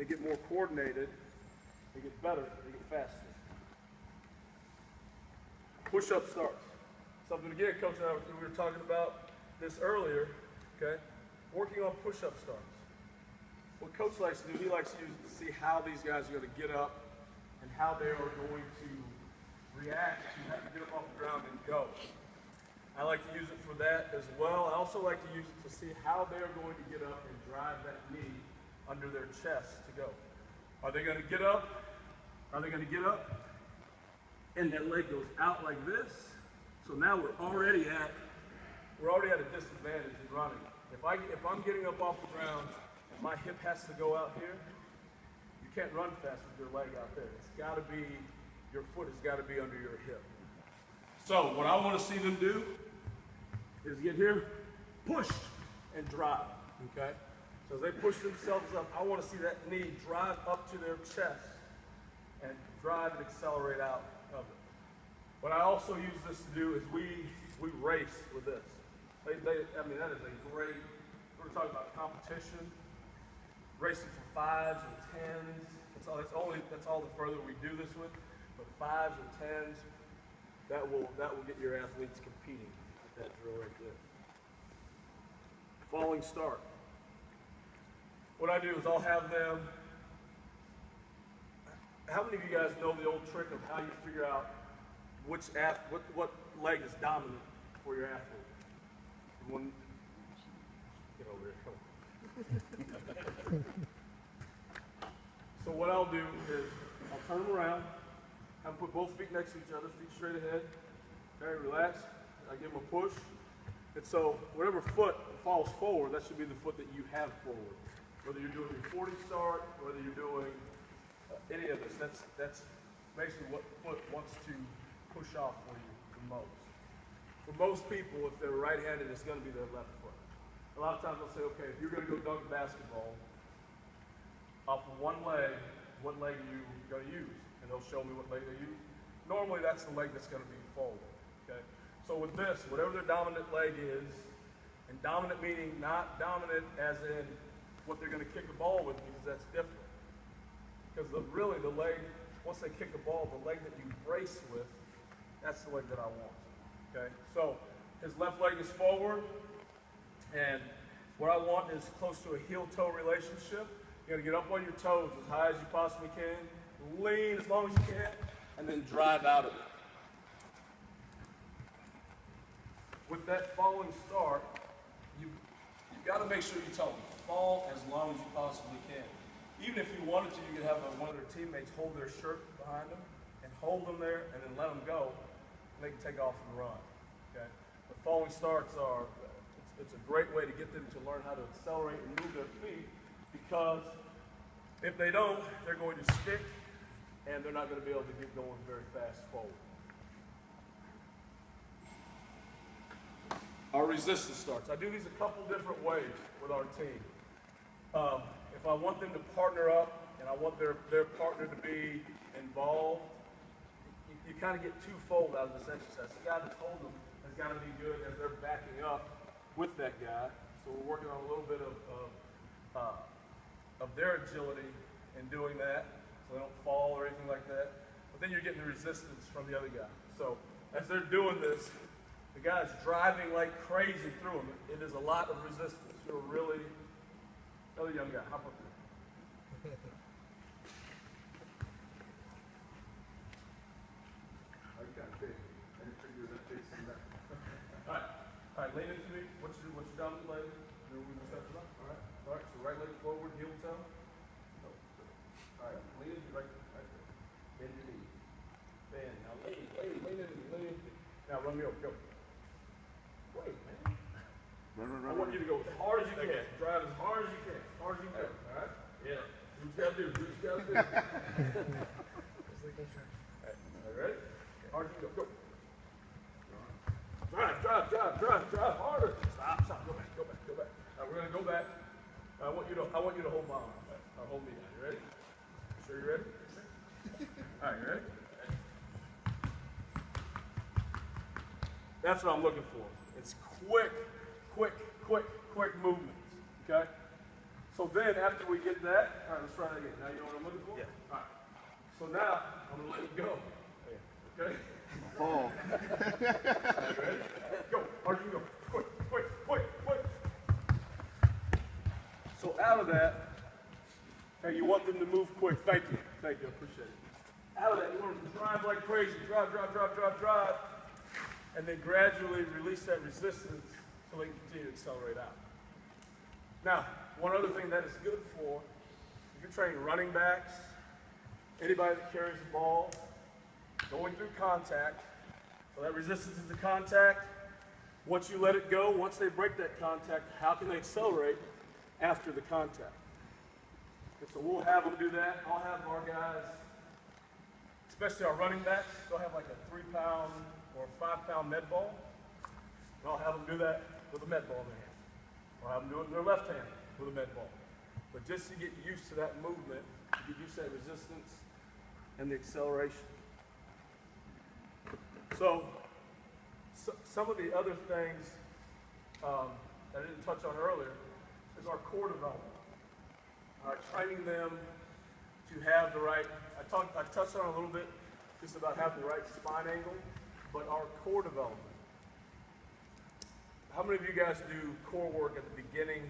they get more coordinated, they get better, they get faster. Push-up starts. Something again, Coach and I we were talking about this earlier, okay? Working on push-up starts. What Coach likes to do, he likes to see how these guys are going to get up and how they are going to react to having to get up off the ground and go. I like to use it for that as well. I also like to use it to see how they're going to get up and drive that knee under their chest to go. Are they going to get up? Are they going to get up? And that leg goes out like this. So now we're already at a disadvantage in running. If I'm getting up off the ground and my hip has to go out here, you can't run fast with your leg out there. It's got to be, your foot has got to be under your hip. So what I want to see them do is get here, push, and drive, okay? So as they push themselves up, I want to see that knee drive up to their chest and drive and accelerate out of it. What I also use this to do is we race with this. I mean, that is a great, we're talking about competition, racing for 5s or 10s. That's all the further we do this with, but 5s or 10s, that will get your athletes competing with that drill right there. Falling start. What I do is I'll have them, how many of you guys know the old trick of how you figure out what leg is dominant for your athlete? Get over here, come on. So what I'll do is I'll turn them around, have them put both feet next to each other, feet straight ahead. Okay, relax. I give them a push. And so whatever foot falls forward, that should be the foot that you have forward. Whether you're doing your 40 start, whether you're doing any of this, that's basically what foot wants to push off for you the most. For most people, if they're right-handed, it's going to be their left foot. A lot of times I'll say, okay, if you're going to go dunk a basketball, off of one leg, what leg are you going to use? And they'll show me what leg they use. Normally, that's the leg that's going to be forward. Okay? So with this, whatever their dominant leg is, and dominant meaning not dominant as in what they're going to kick a ball with, because that's different. Because really the leg, once they kick a ball, the leg that you brace with, that's the leg that I want. Okay? So his left leg is forward, and what I want is close to a heel-toe relationship. You're going to get up on your toes as high as you possibly can, lean as long as you can, and then drive out of it. With that falling start, you've got to make sure you tell them, fall as long as you possibly can. Even if you wanted to, you could have one of their teammates hold their shirt behind them and hold them there and then let them go, and they can take off and run. Okay? But falling starts are, it's a great way to get them to learn how to accelerate and move their feet, because if they don't, they're going to stick and they're not going to be able to get going very fast forward. Our resistance starts. I do these a couple different ways with our team. If I want them to partner up and I want their partner to be involved, you kind of get twofold out of this exercise. The guy that's holding them has got to be good as they're backing up with that guy. So we're working on a little bit of their agility in doing that, so they don't fall or anything like that. But then you're getting the resistance from the other guy. So as they're doing this, the guy's driving like crazy through them. It is a lot of resistance. You're really, another young guy, hop up there. Oh, you got big. I didn't figure that big thing back. All right, lean into me. What's your dominant leg? Then we just step it up. All right, so right leg forward, heel toe. All right, lean into right there. Bend your knee. Bend. Now lean into me, lean. Now run me over, go. Wait, man. Run. I want you to go as hard as you can. Drive as hard as you can. As hard as you can. All right? Yeah. Do what you gotta do. Do what you gotta do. All right, ready? Hard as you go. Go. Drive harder. Stop. Go back. Now we're gonna go back. I want you to hold my arm. Hold me down. You ready? Sure you ready? All right, you ready? That's what I'm looking for. It's quick movements, okay? So So then after we get that, all right, let's try that again. Now you know what I'm looking for? Yeah. All right. So now I'm gonna let you go. Okay? Fall. Ready? Go. Hard you go. Quick, quick, quick, quick. So out of that, okay, you want them to move quick. Thank you. Thank you. I appreciate it. Out of that, you want them to drive like crazy. Drive, drive, drive, drive, drive. And then gradually release that resistance so they can continue to accelerate out. Now, one other thing that is good for, if you're training running backs, anybody that carries the ball, going through contact, so that resistance is the contact. Once you let it go, once they break that contact, how can they accelerate after the contact? And so we'll have them do that. I'll have our guys, especially our running backs, they'll have like a 3-pound or 5-pound med ball. And I'll have them do that with a med ball in their hand. I'll have them do it in their left hand with a med ball. But just to get used to that movement, to get used to that resistance and the acceleration. So some of the other things that I didn't touch on earlier is our core development. Training them to have the right, I touched on it a little bit, just about having the right spine angle, but our core development. How many of you guys do core work at the beginning